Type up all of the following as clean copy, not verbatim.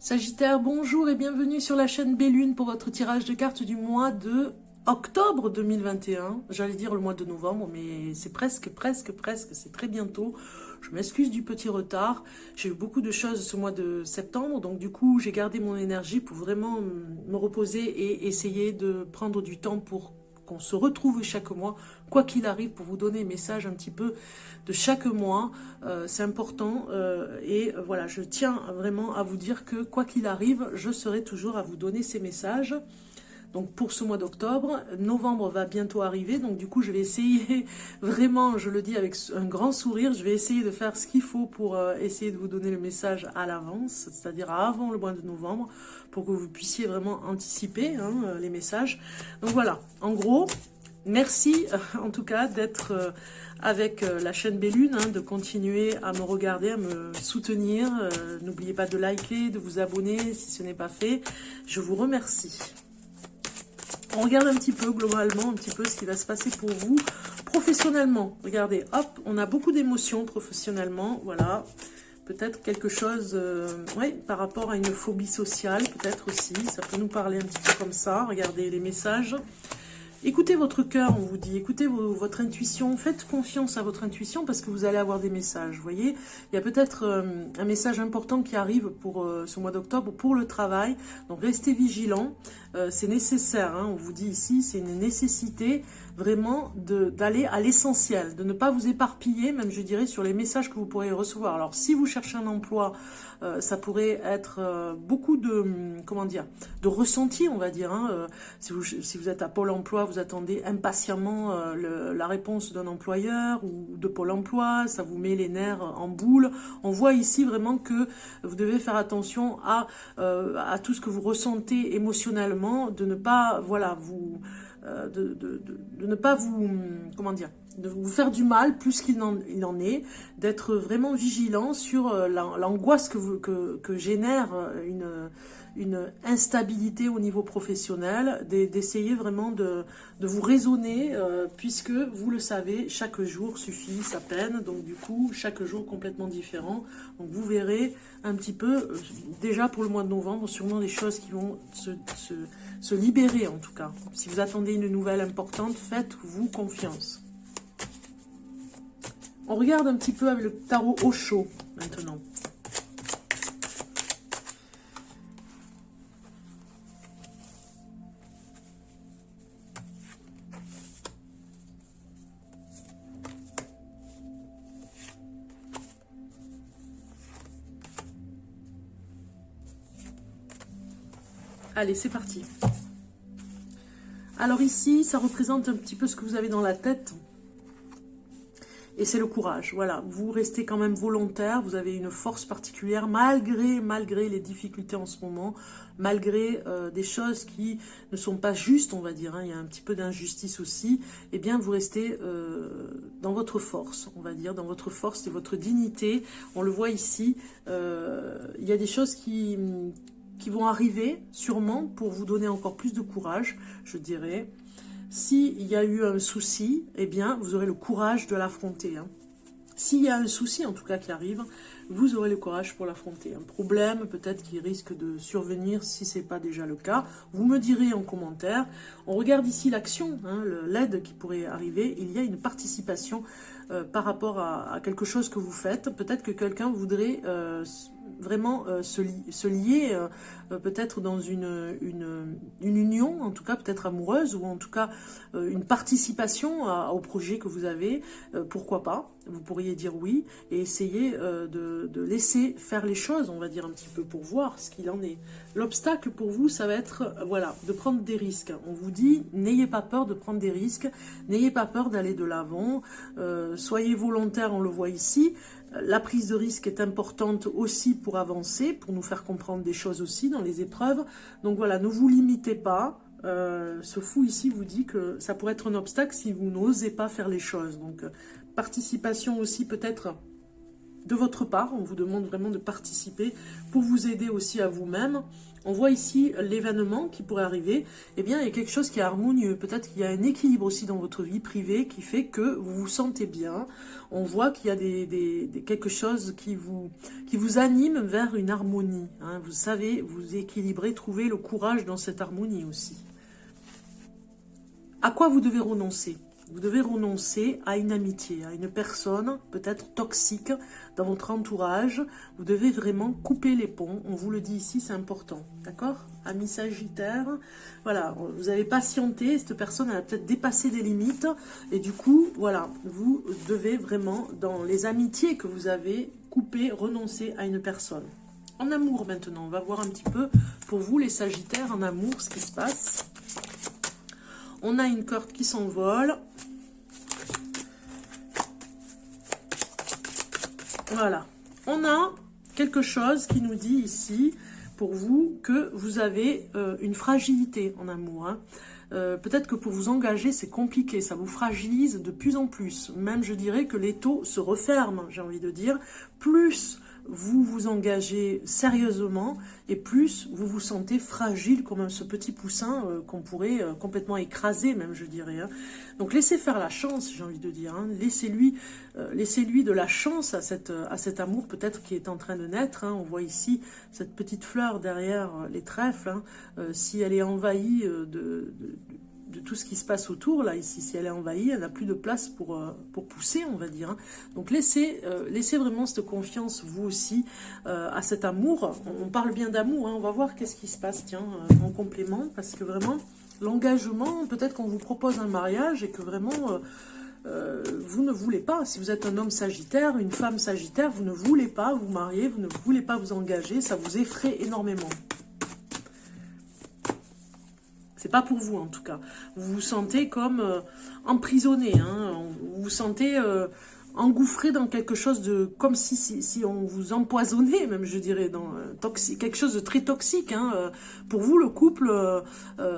Sagittaire, bonjour et bienvenue sur la chaîne Bellune pour votre tirage de cartes du mois de octobre 2021. J'allais dire le mois de novembre, mais c'est presque, c'est très bientôt. Je m'excuse du petit retard. J'ai eu beaucoup de choses ce mois de septembre, donc du coup j'ai gardé mon énergie pour vraiment me reposer et essayer de prendre du temps pour qu'on se retrouve chaque mois, quoi qu'il arrive, pour vous donner un message un petit peu de chaque mois. C'est important et voilà, je tiens vraiment à vous dire que quoi qu'il arrive, je serai toujours à vous donner ces messages. Donc pour ce mois d'octobre, novembre va bientôt arriver, donc du coup je vais essayer, vraiment je le dis avec un grand sourire, je vais essayer de faire ce qu'il faut pour essayer de vous donner le message à l'avance, c'est-à-dire avant le mois de novembre, pour que vous puissiez vraiment anticiper les messages. Donc voilà, en gros, merci en tout cas d'être avec la chaîne Bellune, de continuer à me regarder, à me soutenir. N'oubliez pas de liker, de vous abonner si ce n'est pas fait, je vous remercie. On regarde un petit peu, globalement, un petit peu ce qui va se passer pour vous professionnellement. Regardez, hop, on a beaucoup d'émotions professionnellement, voilà. Peut-être quelque chose, ouais, par rapport à une phobie sociale, peut-être aussi. Ça peut nous parler un petit peu comme ça. Regardez les messages. Écoutez votre cœur, on vous dit, écoutez votre intuition, faites confiance à votre intuition parce que vous allez avoir des messages, vous voyez. Il y a peut-être un message important qui arrive pour ce mois d'octobre, pour le travail, donc restez vigilants, c'est nécessaire, on vous dit ici, c'est une nécessité vraiment d'aller à l'essentiel, de ne pas vous éparpiller, même je dirais, sur les messages que vous pourrez recevoir. Alors si vous cherchez un emploi, ça pourrait être beaucoup de, comment dire, de ressenti, on va dire, si vous êtes à Pôle emploi, vous attendez impatiemment la réponse d'un employeur ou de Pôle emploi, ça vous met les nerfs en boule. On voit ici vraiment que vous devez faire attention à tout ce que vous ressentez émotionnellement, de ne pas, voilà, de ne pas vous, comment dire, de vous faire du mal plus qu'il n'en est, d'être vraiment vigilant sur l'angoisse que génère une instabilité au niveau professionnel, d'essayer vraiment de vous raisonner, puisque vous le savez, chaque jour suffit sa peine, donc du coup, chaque jour complètement différent. Donc vous verrez un petit peu, déjà pour le mois de novembre, sûrement des choses qui vont se libérer en tout cas. Si vous attendez une nouvelle importante, faites-vous confiance. On regarde un petit peu avec le tarot Osho maintenant. Allez, c'est parti. Alors ici, ça représente un petit peu ce que vous avez dans la tête. Et c'est le courage, voilà. Vous restez quand même volontaire, vous avez une force particulière, malgré les difficultés en ce moment, malgré des choses qui ne sont pas justes, on va dire, il y a un petit peu d'injustice aussi, eh bien vous restez dans votre force, on va dire, dans votre force et votre dignité. On le voit ici, il y a des choses qui vont arriver, sûrement, pour vous donner encore plus de courage, je dirais. S'il y a eu un souci, eh bien, vous aurez le courage de l'affronter. S'il y a un souci, en tout cas, qui arrive, vous aurez le courage pour l'affronter. Un problème, peut-être, qui risque de survenir, si ce n'est pas déjà le cas. Vous me direz en commentaire. On regarde ici l'action, l'aide qui pourrait arriver. Il y a une participation par rapport à quelque chose que vous faites. Peut-être que quelqu'un voudrait vraiment se lier peut-être dans une union, en tout cas peut-être amoureuse, ou en tout cas une participation au projet que vous avez, pourquoi pas, vous pourriez dire oui, et essayer de laisser faire les choses, on va dire un petit peu, pour voir ce qu'il en est. L'obstacle pour vous, ça va être, voilà, de prendre des risques. On vous dit, n'ayez pas peur de prendre des risques, n'ayez pas peur d'aller de l'avant, soyez volontaire, on le voit ici. La prise de risque est importante aussi pour avancer, pour nous faire comprendre des choses aussi dans les épreuves. Donc voilà, ne vous limitez pas. Ce fou ici vous dit que ça pourrait être un obstacle si vous n'osez pas faire les choses. Donc participation aussi peut-être de votre part. On vous demande vraiment de participer pour vous aider aussi à vous-même. On voit ici l'événement qui pourrait arriver. Eh bien, il y a quelque chose qui est harmonieux. Peut-être qu'il y a un équilibre aussi dans votre vie privée qui fait que vous vous sentez bien. On voit qu'il y a quelque chose qui vous anime vers une harmonie. Hein. Vous savez vous équilibrer, trouver le courage dans cette harmonie aussi. À quoi vous devez renoncer? Vous devez renoncer à une amitié, à une personne peut-être toxique dans votre entourage. Vous devez vraiment couper les ponts. On vous le dit ici, c'est important. D'accord? Ami Sagittaire, voilà, vous avez patienté. Cette personne, elle a peut-être dépassé des limites. Et du coup, voilà, vous devez vraiment, dans les amitiés que vous avez, couper, renoncer à une personne. En amour maintenant, on va voir un petit peu pour vous les Sagittaires en amour, ce qui se passe. On a une corde qui s'envole. Voilà. On a quelque chose qui nous dit ici, pour vous, que vous avez une fragilité en amour. Hein. Peut-être que pour vous engager, c'est compliqué. Ça vous fragilise de plus en plus. Même, je dirais que l'étau se referme, j'ai envie de dire. Plus vous vous engagez sérieusement et plus vous vous sentez fragile comme ce petit poussin qu'on pourrait complètement écraser même, je dirais. Hein. Donc laissez faire la chance, j'ai envie de dire. Hein. Laissez-lui de la chance à cet amour peut-être qui est en train de naître. Hein. On voit ici cette petite fleur derrière les trèfles. Hein. Si elle est envahie de tout ce qui se passe autour, là, ici, si elle est envahie, elle n'a plus de place pour pousser, on va dire. Hein. Donc, laissez vraiment cette confiance, vous aussi, à cet amour. On parle bien d'amour, hein. On va voir qu'est-ce qui se passe, tiens, en complément, parce que vraiment, l'engagement, peut-être qu'on vous propose un mariage et que vraiment, vous ne voulez pas. Si vous êtes un homme sagittaire, une femme sagittaire, vous ne voulez pas vous marier, vous ne voulez pas vous engager, ça vous effraie énormément. C'est pas pour vous en tout cas. Vous vous sentez comme emprisonné. Hein. Vous vous sentez engouffré dans quelque chose de... Comme si on vous empoisonnait même, je dirais. Dans quelque chose de très toxique. Hein. Pour vous, le couple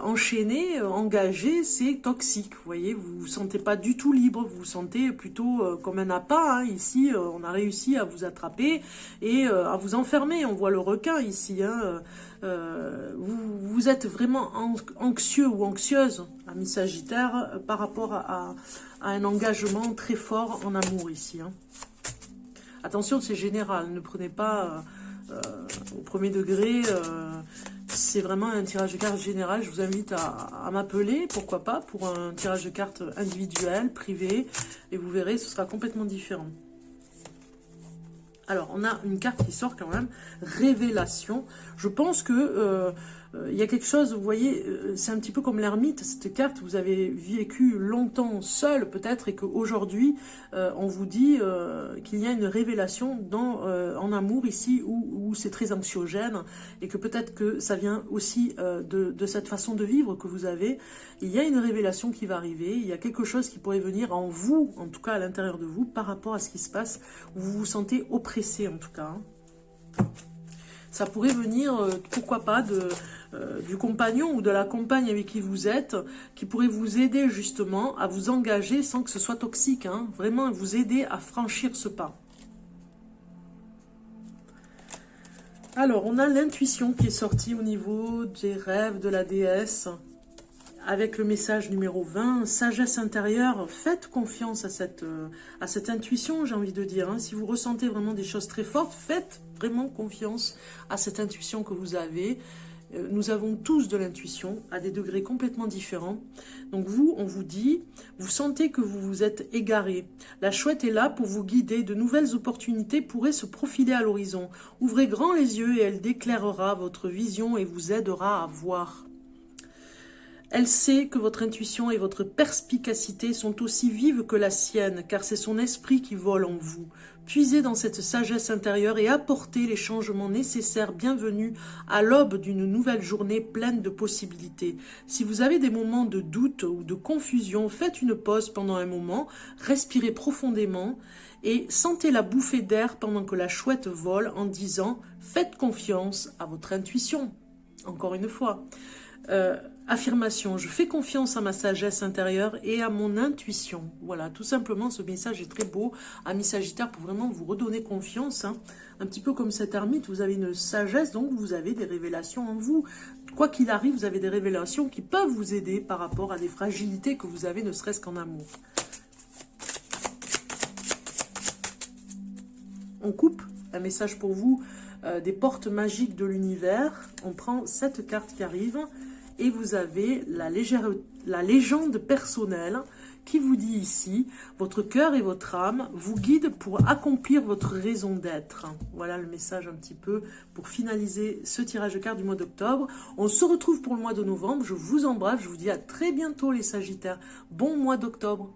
enchaîné, engagé, c'est toxique. Vous voyez, vous vous sentez pas du tout libre. Vous vous sentez plutôt comme un appât. Hein. Ici, on a réussi à vous attraper et à vous enfermer. On voit le requin ici. Hein. Vous êtes vraiment anxieux ou anxieuse, ami Sagittaire, par rapport à un engagement très fort en amour ici. Hein. Attention, c'est général, ne prenez pas au premier degré, c'est vraiment un tirage de cartes général. Je vous invite à m'appeler, pourquoi pas, pour un tirage de cartes individuel, privé, et vous verrez, ce sera complètement différent. Alors, on a une carte qui sort quand même, révélation. Je pense que il y a quelque chose, vous voyez, c'est un petit peu comme l'ermite, cette carte, vous avez vécu longtemps seul peut-être, et qu'aujourd'hui, on vous dit qu'il y a une révélation en amour ici, où c'est très anxiogène, et que peut-être que ça vient aussi de cette façon de vivre que vous avez. Il y a une révélation qui va arriver, il y a quelque chose qui pourrait venir en vous, en tout cas à l'intérieur de vous, par rapport à ce qui se passe, où vous vous sentez oppressé en tout cas. Hein. Ça pourrait venir, pourquoi pas, du compagnon ou de la compagne avec qui vous êtes, qui pourrait vous aider justement à vous engager sans que ce soit toxique. Hein, vraiment vous aider à franchir ce pas. Alors, on a l'intuition qui est sortie au niveau des rêves de la déesse, avec le message numéro 20, sagesse intérieure. Faites confiance à cette intuition, j'ai envie de dire. Hein. Si vous ressentez vraiment des choses très fortes, faites vraiment confiance à cette intuition que vous avez. Nous avons tous de l'intuition, à des degrés complètement différents. Donc vous, on vous dit, vous sentez que vous vous êtes égaré. La chouette est là pour vous guider. De nouvelles opportunités pourraient se profiler à l'horizon. Ouvrez grand les yeux et elle déclarera votre vision et vous aidera à voir. Elle sait que votre intuition et votre perspicacité sont aussi vives que la sienne, car c'est son esprit qui vole en vous. Puisez dans cette sagesse intérieure et apportez les changements nécessaires bienvenus à l'aube d'une nouvelle journée pleine de possibilités. Si vous avez des moments de doute ou de confusion, faites une pause pendant un moment, respirez profondément et sentez la bouffée d'air pendant que la chouette vole en disant « Faites confiance à votre intuition ». Encore une fois. Affirmation, je fais confiance à ma sagesse intérieure et à mon intuition. Voilà, tout simplement, ce message est très beau. Amis Sagittaire, pour vraiment vous redonner confiance. Hein. Un petit peu comme cet ermite, vous avez une sagesse, donc vous avez des révélations en vous. Quoi qu'il arrive, vous avez des révélations qui peuvent vous aider par rapport à des fragilités que vous avez, ne serait-ce qu'en amour. On coupe un message pour vous, des portes magiques de l'univers. On prend cette carte qui arrive. Et vous avez la légende personnelle qui vous dit ici, votre cœur et votre âme vous guident pour accomplir votre raison d'être. Voilà le message un petit peu pour finaliser ce tirage de cartes du mois d'octobre. On se retrouve pour le mois de novembre. Je vous embrasse, je vous dis à très bientôt les Sagittaires. Bon mois d'octobre.